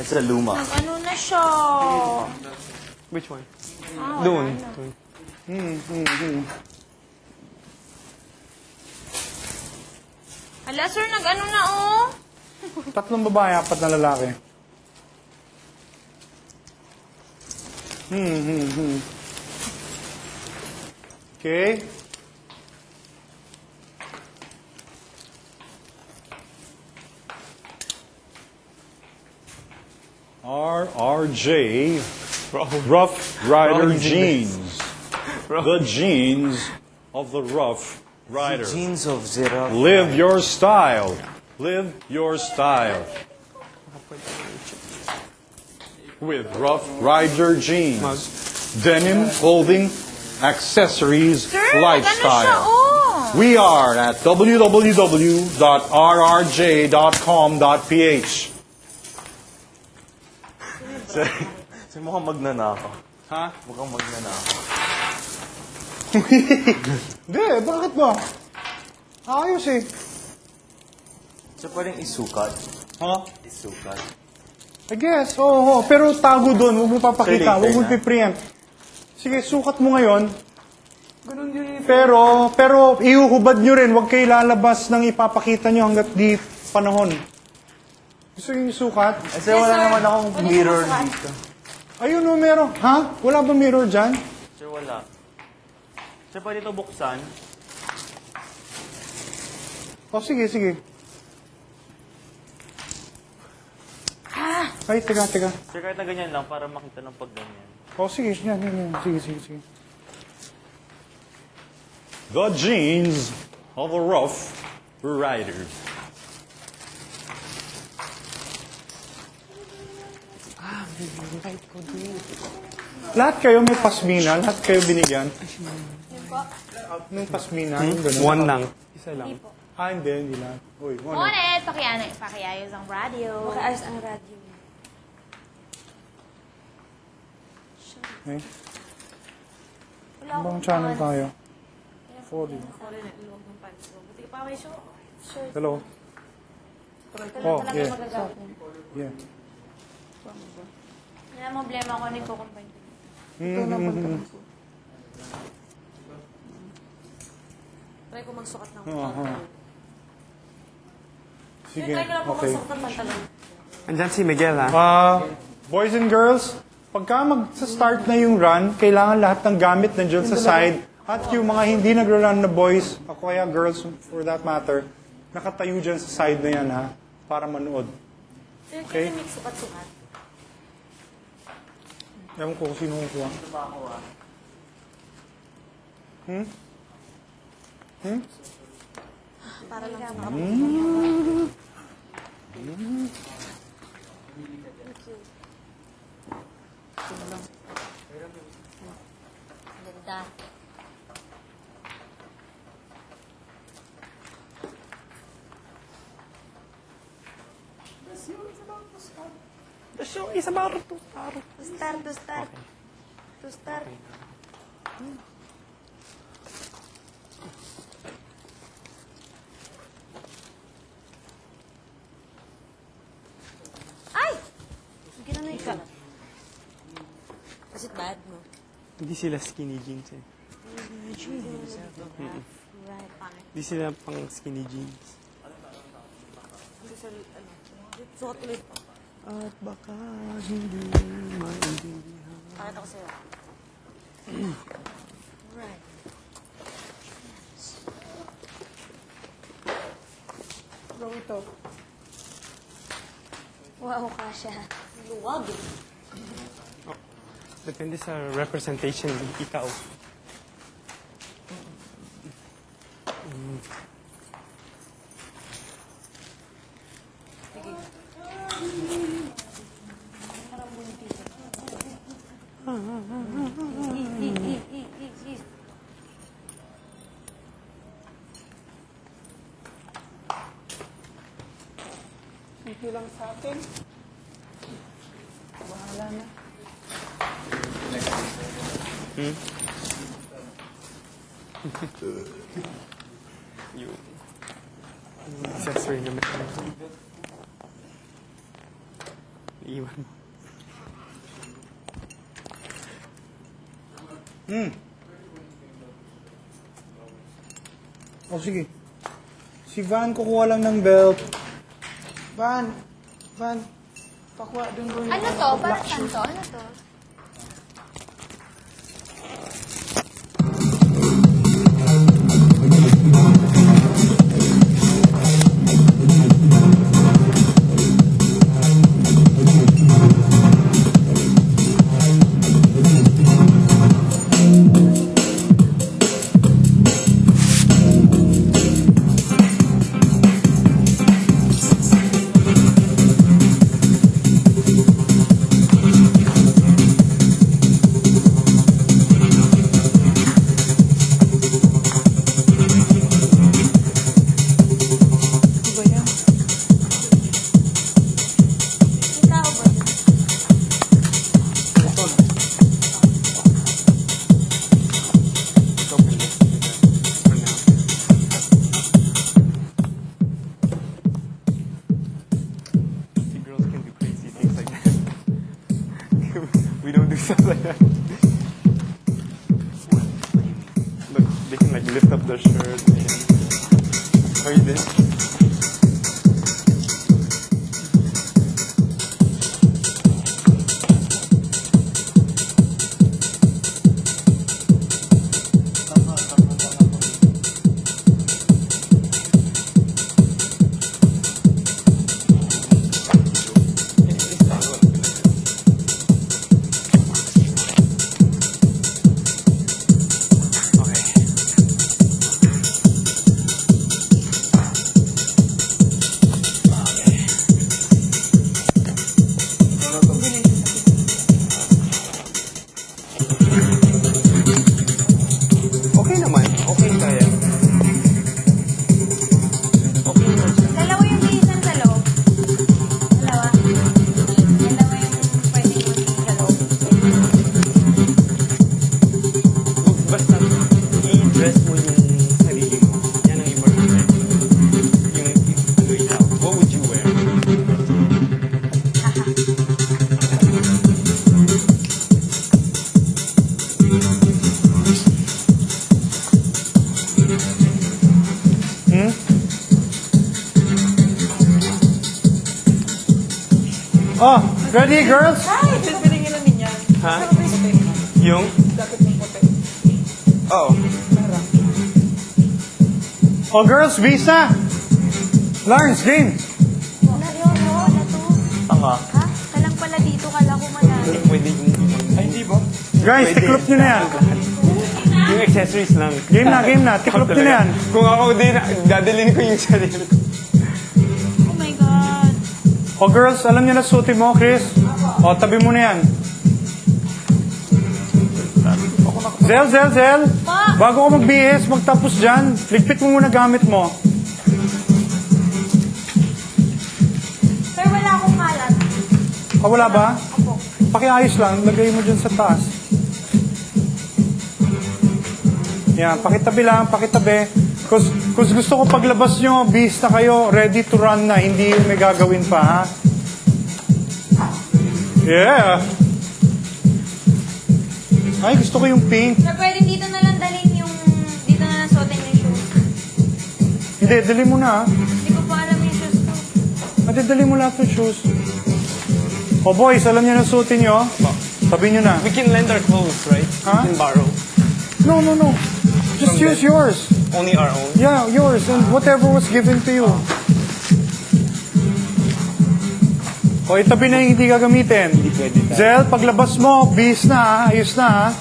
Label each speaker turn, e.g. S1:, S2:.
S1: It's a luma.
S2: Ano na siya?
S3: Which one?
S2: Ah,
S3: Doon.
S2: Ala, sir, nag-ano na, oh.
S4: 3 babae, 4 na lalaki. Okay.
S5: RRJ Rough Rider jeans. The jeans of the Rough Rider.
S1: Jeans of Zera.
S5: Live your style. Live your style. With Rough Rider jeans. Denim, clothing, accessories,
S2: Sir, nag-ano siya,
S5: lifestyle.
S2: oh.
S5: We are at www.rrj.com.ph.
S1: Sir, mukhang magnanakaw.
S5: Ha?
S1: Mukhang magnanakaw.
S4: Hindi, bakit ba? Ayos eh.
S1: So, pwedeng isukat.
S5: Ha?
S1: Isukat.
S4: I guess, oo. Pero tago doon, huwag mo papakita,
S1: Later
S4: huwag mo
S1: na.
S4: pipreempt. Sige, sukat mo ngayon. Pero iuhubad nyo rin, huwag kayo lalabas ng ipapakita nyo hanggat di panahon. Gusto nyo sukat?
S1: Kasi wala naman akong mirror dito.
S4: Ayun o, meron. Ha? Wala ba mirror dyan?
S1: Sir, wala. Sir, pwede ito buksan.
S4: O, sige, sige. Ay, teka.
S1: Sir, kahit na ganyan lang, para makita ng pag ganyan.
S4: O, sige, yan. Sige.
S5: The jeans of the Rough Riders.
S4: Lahat kayo may pasmina, lahat kayo binigyan. Nung pasmina, yung ganun.
S3: One lang. Isa lang.
S4: Hindi lang. Uy, one.
S2: Monet, pakiayos ang radio.
S6: Makaayos ang radyo.
S4: Eh? Ibang channel tayo. 40. Hello? Oh, yeah. Yeah.
S2: Wala problema ko, nagkukumpay.
S6: Try ko magsukat ng
S4: Sige,
S6: Try ko lang po
S4: okay.
S6: magsukat ng pantalon.
S3: Andyan si Miguel, ha?
S4: Boys and girls, pagka mag-start na yung run, kailangan lahat ng gamit nandiyan sa side. At yung mga hindi nagro-run na boys, o kaya girls for that matter, nakatayo dyan sa side na yan, ha? Para manood.
S6: Okay. Kasi may sukat-sukat.
S4: Ewan ko kung sino kukuha.
S6: Para lang sa mga Ganda.
S3: The show is about to start.
S6: To start. Ay! Sige na ka. Is it bad, no?
S3: Hindi sila skinny jeans, eh.
S6: Right.
S3: Hindi sila pang skinny jeans.
S6: Sukat ulit.
S3: At baka hindi maintindihan.
S6: Pakita ko sa'yo. Right. Wow, kasha. Luwag.
S3: Depende sa representation ng ikaw.
S4: Hindi lang sa atin. Bahala na.
S3: Yung accessory naman.
S1: Iwan mo.
S4: O sige. Si Van kukuha lang ng belt. Van, pakuha dun mo yung
S2: Ano to? Para saan to? Ano to?
S6: Kita ko ba?
S1: See, girls can do crazy things like that. We don't do stuff like that. Look, they can like lift up their shirt. How you did? Okay naman. Okay kaya.
S2: Dalawa yung bihisan sa loob. Dalawa. Dalawa yung pwede yung sa loob.
S1: Basta, i-dress mo yung sarili mo. Yan ang important. Yung ano ikaw. What would you wear?
S4: Oh, ready girls?
S1: Ha? Yung? Oh.
S4: Oh girls, visa. Lawrence, game.
S2: Wala yun, no? Wala to.
S1: Tanga.
S2: Ha? Kalang pala dito, kala ko malaki.
S1: Pwede yung... Ay, hindi ba?
S4: Guys, tiklop nyo na yan.
S1: Yung accessories lang.
S4: Game na. Tiklop nyo na yan.
S1: Kung ako din, dadalhin ko yung sarili ko.
S2: Oh my God.
S4: Oh girls, alam nyo na suotin mo, Chris? O, tabi mo na yan. Zel.
S2: Pa!
S4: Bago ka magbihis, magtapos dyan, ligpit mo muna gamit mo.
S2: Sir, wala akong kalat.
S4: Wala ba?
S2: Opo.
S4: Pakiayos lang, lagay mo dyan sa taas. Yan, pakitabi lang, pakitabi. Kung gusto ko paglabas nyo, bihis na kayo, ready to run na, hindi yung may gagawin pa, ha? Yeah! Ay, gusto ko yung pink.
S2: Sir, pwede dito na lang dalhin yung... Dito na lang suotin yung shoes.
S4: Hindi, dali mo na, ha?
S2: Hindi ko pa alam yung shoes ko.
S4: Ate, dali mo lahat ng shoes. Oh boys, alam niyo na suotin nyo? Sabi nyo na.
S1: We can lend our clothes, right?
S4: Huh?
S1: We can borrow.
S4: No. Just use yours.
S1: Only our own.
S4: Yeah, yours. And whatever was given to you. O, itabi na yung hindi gagamitin.
S1: Hindi pwede tayo.
S4: Zel, paglabas mo, bihis na ha, ayos na ha.